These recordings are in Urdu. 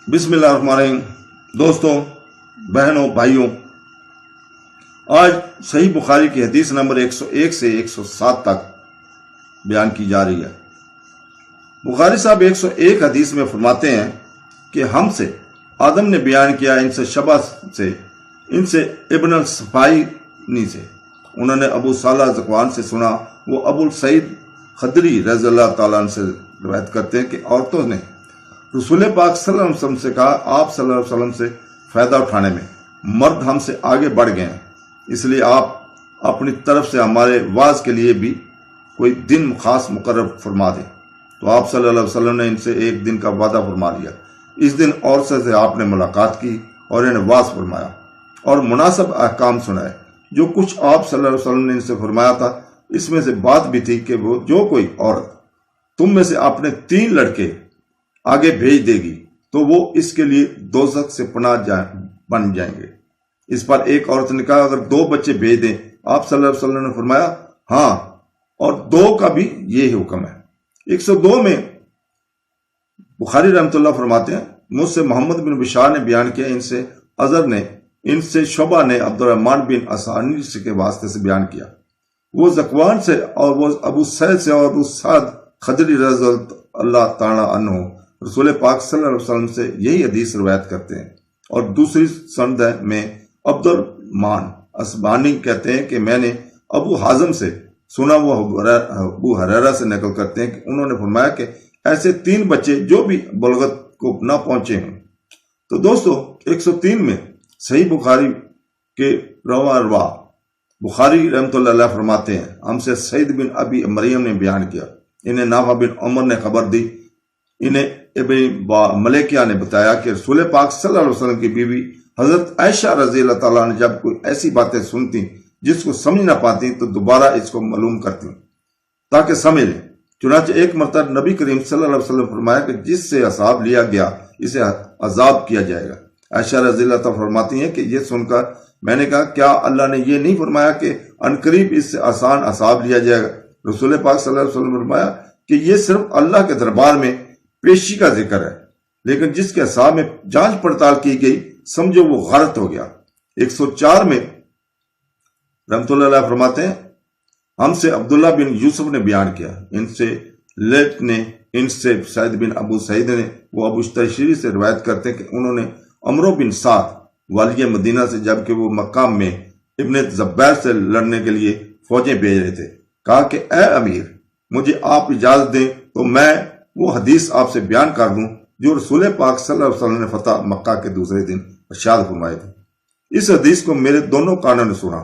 بسم اللہ الرحمن الرحیم۔ دوستوں، بہنوں، بھائیوں، آج صحیح بخاری کی حدیث نمبر 101 سے 107 تک بیان کی جا رہی ہے۔ بخاری صاحب 101 حدیث میں فرماتے ہیں کہ ہم سے آدم نے بیان کیا، ان سے شبہ سے، ان سے ابن الصفائنی سے، انہوں نے ابو صالح ذکوان سے سنا، وہ ابو السعید خدری رضی اللہ تعالیٰ عنہ سے روایت کرتے ہیں کہ عورتوں نے رسول پاک صلی اللہ علیہ وسلم سے کہا، آپ صلی اللہ علیہ وسلم سے فائدہ اٹھانے میں مرد ہم سے آگے بڑھ گئے ہیں، اس لیے آپ اپنی طرف سے ہمارے واعظ کے لیے بھی کوئی دن خاص مقرر فرما دیں۔ تو آپ صلی اللہ علیہ وسلم نے ان سے ایک دن کا وعدہ فرما لیا۔ اس دن عورتوں سے آپ نے ملاقات کی اور انہیں واعظ فرمایا اور مناسب احکام سنائے۔ جو کچھ آپ صلی اللہ علیہ وسلم نے ان سے فرمایا تھا، اس میں سے بات بھی تھی کہ وہ جو کوئی عورت تم میں سے اپنے 3 لڑکے آگے بھیج دے گی تو وہ اس کے لیے دوزخ سے پناہ بن جائیں گے۔ اس پر ایک عورت نے کہا، اگر 2 بچے بھیج دیں؟ آپ صلی اللہ علیہ وسلم نے فرمایا، ہاں، اور 2 کا بھی یہ حکم ہے۔ 102 میں بخاری رحمۃ اللہ فرماتے ہیں، مجھ سے محمد بن بشار نے بیان کیا، ان سے اظہر نے، ان سے شعبہ نے عبد الرحمن بن اسانی کے واسطے سے بیان کیا، وہ ذکوان سے، اور وہ ابو سعید سے، اور ابو سعد خدری رضی اللہ تعالیٰ عنہ رسول پاک صلی اللہ علیہ وسلم سے یہی حدیث روایت کرتے ہیں۔ اور دوسری سند میں عبد الرحمن اسبانی کہتے ہیں کہ میں نے ابو حازم سے سنا، وہ ابو ہریرہ سے نقل کرتے ہیں کہ انہوں نے فرمایا کہ ایسے 3 بچے جو بھی بلغت کو نہ پہنچے ہوں۔ تو دوستو، 103 میں صحیح بخاری کے روا بخاری رحمۃ اللہ علیہ فرماتے ہیں، ہم سے سعید بن ابی مریم نے بیان کیا، انہیں نافع بن عمر نے خبر دی، انہیں ابن ملیکہ نے بتایا کہ رسول پاک صلی اللہ علیہ وسلم کی بیوی حضرت عائشہ رضی اللہ تعالیٰ عنہ جب کوئی ایسی باتیں سنتی جس کو سمجھ نہ پاتی تو دوبارہ اس کو معلوم کرتی تاکہ سمجھ لیں۔ چنانچہ ایک مرتبہ نبی کریم صلی اللہ علیہ وسلم فرمایا کہ جس سے عذاب لیا گیا اسے عذاب کیا جائے گا۔ عائشہ رضی اللہ تعالیٰ فرماتی ہیں کہ یہ سن کر میں نے کہا، کیا اللہ نے یہ نہیں فرمایا کہ عنقریب اس سے آسان عذاب لیا جائے گا؟ رسول پاک صلی اللہ علیہ وسلم نے فرمایا کہ یہ صرف اللہ کے دربار میں پیشی کا ذکر ہے، لیکن جس کے حساب میں جانچ پڑتال کی گئی سمجھو وہ غلط ہو گیا۔ 104 میں رحمۃ اللہ علیہ فرماتے ہیں، ہم سے عبداللہ بن یوسف نے بیان کیا، ان سے لیت نے، ان سے سعید بن ابو سعید نے، وہ ابو تشریح سے روایت کرتے ہیں کہ انہوں نے عمرو بن سعد والی مدینہ سے، جبکہ وہ مکہ میں ابن زبیر سے لڑنے کے لیے فوجیں بھیج رہے تھے، کہا کہ اے امیر، مجھے آپ اجازت دیں تو میں وہ حدیث آپ سے بیان کر دوں جو رسول پاک صلی اللہ علیہ وسلم نے فتح مکہ کے دوسرے دن ارشاد فرمائے تھے۔ اس حدیث کو میرے دونوں کانوں نے سنا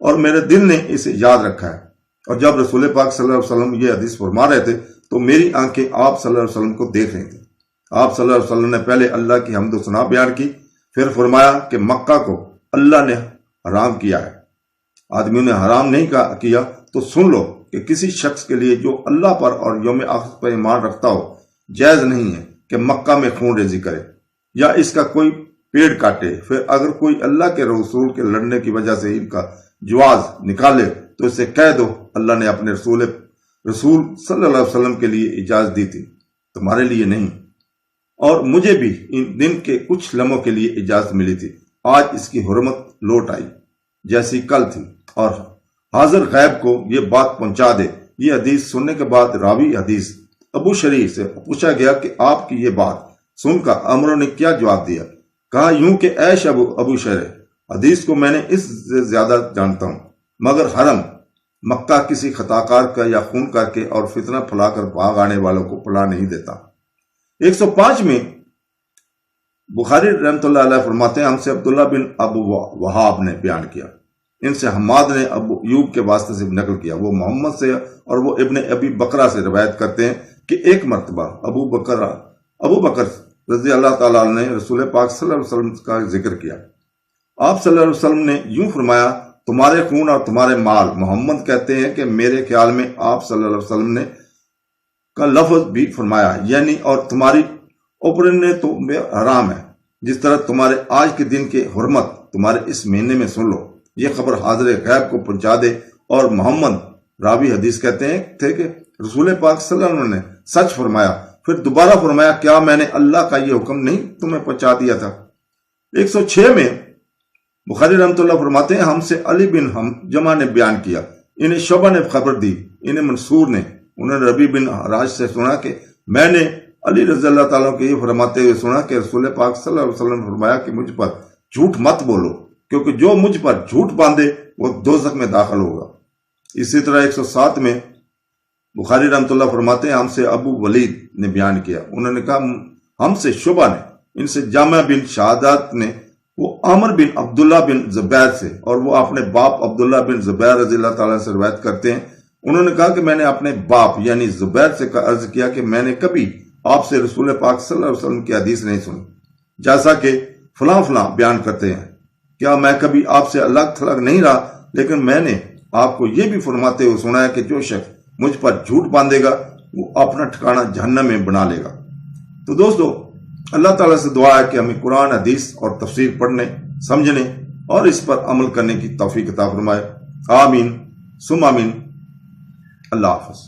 اور میرے دل نے اسے یاد رکھا ہے، اور جب رسول پاک صلی اللہ علیہ وسلم یہ حدیث فرما رہے تھے تو میری آنکھیں آپ صلی اللہ علیہ وسلم کو دیکھ رہی تھیں۔ آپ صلی اللہ علیہ وسلم نے پہلے اللہ کی حمد و ثنا بیان کی، پھر فرمایا کہ مکہ کو اللہ نے حرام کیا ہے، آدمیوں نے حرام نہیں کیا، تو سن لو کہ کسی شخص کے لیے جو اللہ پر اور یوم آخر پر ایمان رکھتا ہو جائز نہیں ہے کہ مکہ میں خون ریزی کرے یا اس کا کوئی پیڑ کاٹے۔ پھر اگر کوئی اللہ کے رسول کے لڑنے کی وجہ سے ان کا جواز نکالے تو اسے کہہ دو، اللہ نے اپنے رسول صلی اللہ علیہ وسلم کے لیے اجازت دی تھی، تمہارے لیے نہیں، اور مجھے بھی ان دن کے کچھ لمحوں کے لیے اجازت ملی تھی، آج اس کی حرمت لوٹ آئی جیسی کل تھی، اور حاضر غیب کو یہ بات پہنچا دے۔ یہ حدیث سننے کے بعد راوی حدیث ابو شریح سے پوچھا گیا کہ آپ کی یہ بات سن کر عمرو نے کیا جواب دیا؟ کہا یوں کہ اے ابو شریح، حدیث کو میں نے اس سے زیادہ جانتا ہوں، مگر حرم مکہ کسی خطا کار کا یا خون کر کے اور فتنہ پھیلا کر بھاگ آنے والوں کو پلا نہیں دیتا۔ 105 میں بخاری رحمۃ اللہ علیہ فرماتے ہیں، ہم سے عبداللہ بن ابو وہاب نے بیان کیا، ان سے حماد نے ابو ایوب کے واسطے سے نقل کیا، وہ محمد سے اور وہ ابن ابی بکرہ سے روایت کرتے ہیں کہ ایک مرتبہ ابو بکر رضی اللہ تعالیٰ عنہ نے رسول پاک صلی اللہ علیہ وسلم کا ذکر کیا۔ آپ صلی اللہ علیہ وسلم نے یوں فرمایا، تمہارے خون اور تمہارے مال، محمد کہتے ہیں کہ میرے خیال میں آپ صلی اللہ علیہ وسلم نے کا لفظ بھی فرمایا، یعنی اور تمہاری اوپرنے تو حرام ہے، جس طرح تمہارے آج کے دن کی حرمت تمہارے اس مہینے میں سن لو۔ یہ خبر حاضر غیب کو پہنچا دے۔ اور محمد راوی حدیث کہتے ہیں تھے کہ رسول پاک صلی اللہ علیہ وسلم نے سچ فرمایا، پھر دوبارہ فرمایا کیا میں نے اللہ کا یہ حکم نہیں تمہیں پہنچا دیا تھا؟ 106 میں بخاری رحمۃ اللہ فرماتے ہیں ہم سے علی بن جمع نے بیان کیا، انہیں شعبہ نے خبر دی، انہیں منصور نے، انہوں نے ربی بن راج سے سنا کہ میں نے علی رضی اللہ تعالیٰ کو یہ فرماتے ہوئے سنا کہ رسول پاک صلی اللہ علیہ وسلم نے فرمایا کہ مجھ پر جھوٹ مت بولو، کیونکہ جو مجھ پر جھوٹ باندھے وہ دوزخ میں داخل ہوگا۔ اسی طرح 107 میں بخاری رحمۃ اللہ فرماتے ہیں ہم سے ابو ولید نے بیان کیا، انہوں نے کہا ہم سے شعبہ نے، ان سے جامع بن شہادت نے، وہ عامر بن عبداللہ بن زبیر سے، اور وہ اپنے باپ عبداللہ بن زبیر رضی اللہ تعالیٰ سے روایت کرتے ہیں، انہوں نے کہا کہ میں نے اپنے باپ یعنی زبیر سے عرض کیا کہ میں نے کبھی آپ سے رسول پاک صلی اللہ علیہ وسلم کی حدیث نہیں سنی، جیسا کہ فلاں فلاں بیان کرتے ہیں، کیا میں کبھی آپ سے الگ تھلگ نہیں رہا، لیکن میں نے آپ کو یہ بھی فرماتے ہوئے سنا ہے کہ جو شخص مجھ پر جھوٹ باندھے گا وہ اپنا ٹھکانہ جہنم میں بنا لے گا۔ تو دوستو، اللہ تعالیٰ سے دعا ہے کہ ہمیں قرآن حدیث اور تفسیر پڑھنے، سمجھنے اور اس پر عمل کرنے کی توفیق عطا فرمائے۔ آمین ثم آمین۔ اللہ حافظ۔